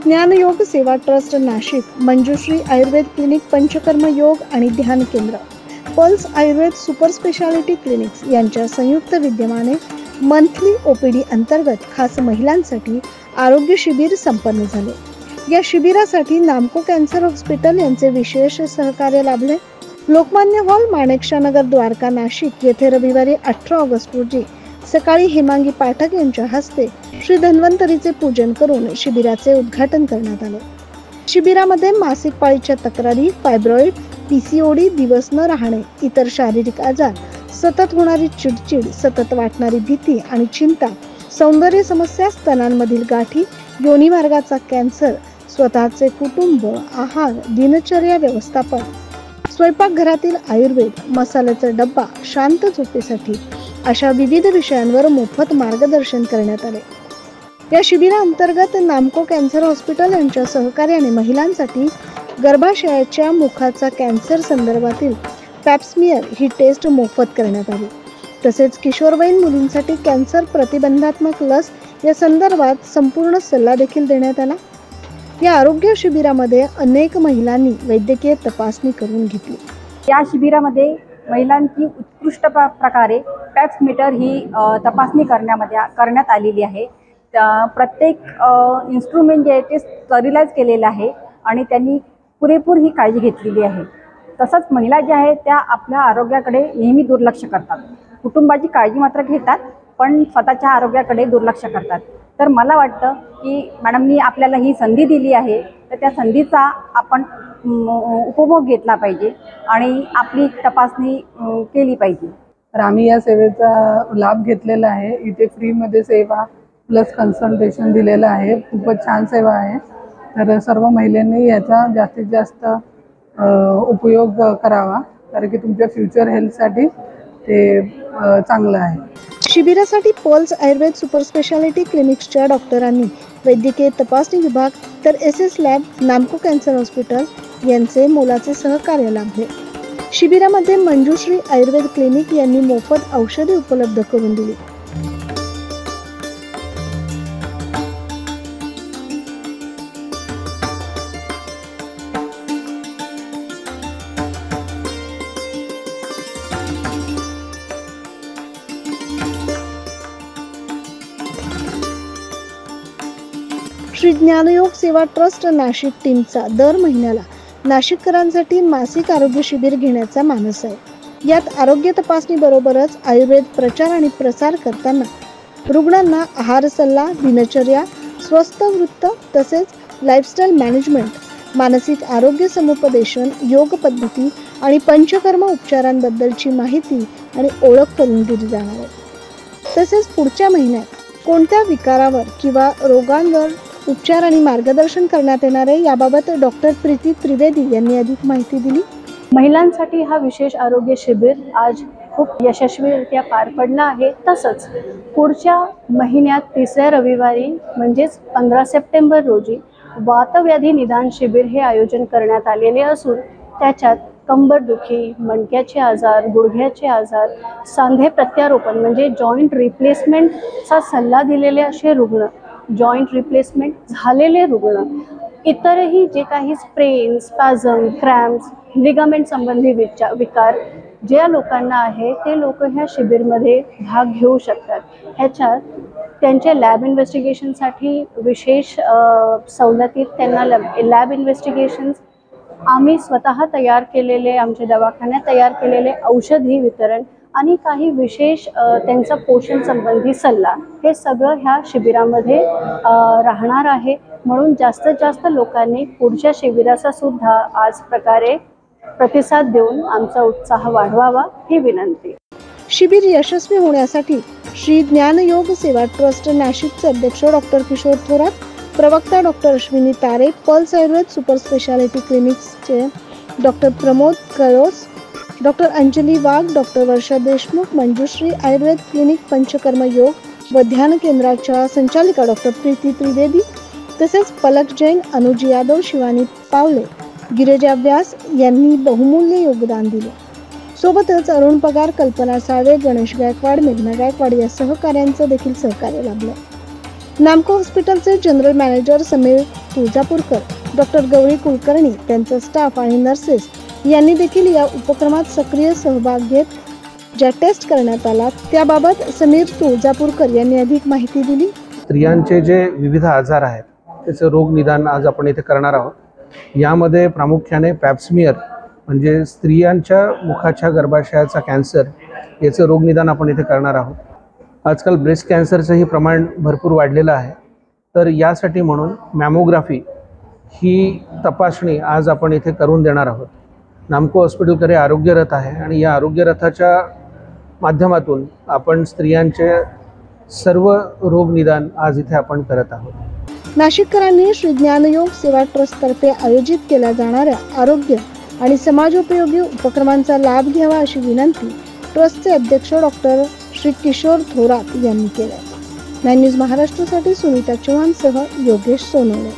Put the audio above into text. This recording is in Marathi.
ज्ञानयोग सेवा ट्रस्ट नाशिक, मंजुश्री आयुर्वेद क्लिनिक, पंचकर्म योग आणि ध्यान केंद्र, pulse Ayurved super speciality clinics यांच्या संयुक्त विद्यमाने मंथली ओपीडी अंतर्गत खास महिलांसाठी आरोग्य शिबिर संपन्न झाले। या शिबिरासाठी नामको कॅन्सर हॉस्पिटल यांचे विशेष सहकार्य लाभले। लोकमान्य हॉल, माणेकशा नगर, द्वारका, नाशिक येथे रविवारी 18 ऑगस्ट रोजी सकाळी हेमांगी पाठक यांच्या हस्ते श्री धन्वंतरीचे पूजन करून शिबिराचे उद्घाटन करण्यात आले। शिबिरामध्ये मासिक पाळीच्या तक्रारी, फायब्रॉइड, पीसीओडी, दिवस न राहणे, इतर शारीरिक आजार, सतत होणारी चिडचिड, सतत वाटणारी भीती आणि चिंता, सौंदर्य समस्या, स्तनांमधील गाठी, योनी मार्गाचा कॅन्सर, स्वतःचे कुटुंब, आहार, दिनचर्या व्यवस्थापन, स्वयंपाकघरातील आयुर्वेद, मसाल्याचा डब्बा, शांत झोपेसाठी अशा विविध विषयांवर मोफत मार्गदर्शन करण्यात आले। या शिबिराअंतर्गत नामको कॅन्सर हॉस्पिटल यांच्या सहकार्याने महिलांसाठी गर्भाशयाच्या मुखाचा कॅन्सर संदर्भातील पॅप्समियर ही टेस्ट मोफत करण्यात आली। तसेच किशोरवयीन मुलींसाठी कॅन्सर प्रतिबंधात्मक लस या संदर्भात संपूर्ण सल्ला देखील देण्यात आला। या आरोग्य शिबिरामध्ये अनेक महिलांनी वैद्यकीय तपासणी करून घेतली। या शिबिरामध्ये महिलांची उत्कृष्ट प्रकारे पॅप्समीटर ही तपासणी करण्यात आलेली आहे। प्रत्येक इन्स्ट्रुमेंट जे आहे ते स्टरीलाइज केलेलं आहे आणि त्यांनी पुरेपूर ही काळजी घेतलेली आहे। तसंच महिला ज्या आहेत त्या आपल्या आरोग्याकडे नेहमी दुर्लक्ष करतात, कुटुंबाची काळजी मात्र घेतात पण स्वतःच्या आरोग्याकडे दुर्लक्ष करतात। तर मला वाटतं की मॅडमनी आपल्याला ही संधी दिली आहे तर त्या संधीचा आपण उपभोग घेतला पाहिजे आणि आपली तपासणी केली पाहिजे। तर आम्ही या सेवेचा लाभ घेतलेला आहे। इथे फ्रीमध्ये सेवा प्लस कन्सल्टेशन दिलेलं आहे। खूपच छान सेवा आहे। तर सर्व महिलांनी याचा जास्तीत जास्त उपयोग करावा, कारण की तुमच्या फ्युचर हेल्थसाठी ते चांगलं आहे। शिबिरासाठी पल्स आयुर्वेद सुपर स्पेशालिटी क्लिनिक्सच्या डॉक्टरांनी वैद्यकीय तपासणी विभाग तर SS लॅब, नामको कॅन्सर हॉस्पिटल यांचे मोलाचे सहकार्य लाभले। शिबिरामध्ये मंजुश्री आयुर्वेद क्लिनिक यांनी मोफत औषधे उपलब्ध करून दिली। श्री ज्ञानयोग सेवा ट्रस्ट नाशिक टीमचा दर महिन्याला नाशिककरांसाठी मासिक आरोग्य शिबिर घेण्याचा मानस आहे। यात आरोग्य तपासणी बरोबरच आयुर्वेद प्रचार आणि प्रसार करताना रुग्णांना आहार सल्ला, दिनचर्या, स्वस्थ वृत्त तसेच लाईफस्टाईल मॅनेजमेंट, मानसिक आरोग्य समुपदेशन, योग पद्धती आणि पंचकर्म उपचारांबद्दलची माहिती आणि ओळख करून दिली जाणार आहे। तसेच पुढच्या महिन्यात कोणत्या विकारावर किंवा रोगांवर उपचार आणि मार्गदर्शन करण्यात येणार आहे याबाबत डॉक्टर प्रीती त्रिवेदी यांनी अधिक माहिती दिली। महिलांसाठी हा विशेष आरोग्य शिबिर आज खूप यशस्वीरित्या पार पडला आहे। तसंच पुढच्या महिन्यात 3ऱ्या रविवारी म्हणजेच 15 सप्टेंबर रोजी वातव्याधी निदान शिबिर हे आयोजन करण्यात आलेले असून त्याच्यात कंबरदुखी, मणक्याचे आजार, गुडघ्याचे आजार, सांधे प्रत्यारोपण म्हणजे जॉईंट रिप्लेसमेंटचा सल्ला दिलेले असे रुग्ण, जॉईंट रिप्लेसमेंट झालेले रुग्ण, इतरही जे काही स्प्रेन, स्पॅझम, क्रॅम्प्स, लिगामेंट संबंधी विकार ज्या लोकांना आहे ते लोक ह्या शिबिरमध्ये भाग घेऊ शकतात। ह्याच्यात त्यांच्या लॅब इन्व्हेस्टिगेशनसाठी विशेष सवलतीत त्यांना लॅब इन्व्हेस्टिगेशन्स, आम्ही स्वतः तयार केलेले, आमच्या दवाखान्यात तयार केलेले औषधी वितरण आणि काही विशेष त्यांचा पोषण संबंधी सल्ला हे सगळं ह्या शिबिरामध्ये राहणार आहे। म्हणून जास्तीत जास्त लोकांनी पुढच्या शिबिराचा सुद्धा आज प्रकारे प्रतिसाद देऊन आमचा उत्साह वाढवावा ही विनंती। शिबिर यशस्वी होण्यासाठी श्री ज्ञानयोग सेवा ट्रस्ट नाशिकचे अध्यक्ष डॉक्टर किशोर थोरात, प्रवक्ता doctor Ashwini Tare, pulse Ayurved super speciality क्लिनिक्सचे doctor Pramod Kalos, doctor Anjali Wagh, doctor Varsha Deshmukh, Manjushri Ayurved clinic, पंचकर्म योग व ध्यान केंद्राच्या संचालिका डॉक्टर प्रीती त्रिवेदी तसेच पलक जैन, अनुज यादव, शिवानी पावले, गिरिजा व्यास यांनी बहुमूल्य योगदान दिले। सोबतच अरुण पगार, कल्पना साळवे, गणेश गायकवाड, मेघना गायकवाड या सहकाऱ्यांचं देखील सहकार्य लाभलं। नामको हॉस्पिटलचे general manager Sameer Tuljapurkar, doctor Gauri Kulkarni, त्यांचा स्टाफ आणि नर्सेस यांनी देखील या उपक्रमात सक्रिय सहभाग घेत ज्या टेस्ट करण्यात आला त्याबाबत समीर तुळजापूरकर यांनी अधिक माहिती दिली. स्त्रियांचे जे विविध आजार आहेत त्याचं रोग निदान आज आपण इथे करणार आहोत. यामध्ये प्रामुख्याने पॅप्समियर म्हणजे स्त्रियांच्या मुखाच्या गर्भाशयाचा कॅन्सर याचं रोग निदान आपण इथे करणार आहोत. आजकाल ब्रेस्ट कॅन्सरचंही प्रमाण भरपूर वाढलेलं आहे, तर यासाठी म्हणून मॅमोग्राफी ही तपासणी आज आपण इथे करून देणार आहोत. नामको हॉस्पिटलकडे आरोग्य रथ आहे आणि या आरोग्य रथाच्या माध्यमातून आपण स्त्रियांचे सर्व रोग निदान आज इथे आपण करत आहोत. नाशिककरांनी श्री ज्ञानयोग सेवा ट्रस्टतर्फे आयोजित केल्या जाणाऱ्या आरोग्य आणि समाजोपयोगी उपक्रमांचा लाभ घ्यावा अशी विनंती ट्रस्टचे अध्यक्ष डॉक्टर श्री किशोर थोरात यांनी केली. 9 न्यूज महाराष्ट्रासाठी सुनीता चव्हाणसह योगेश सोनवणे.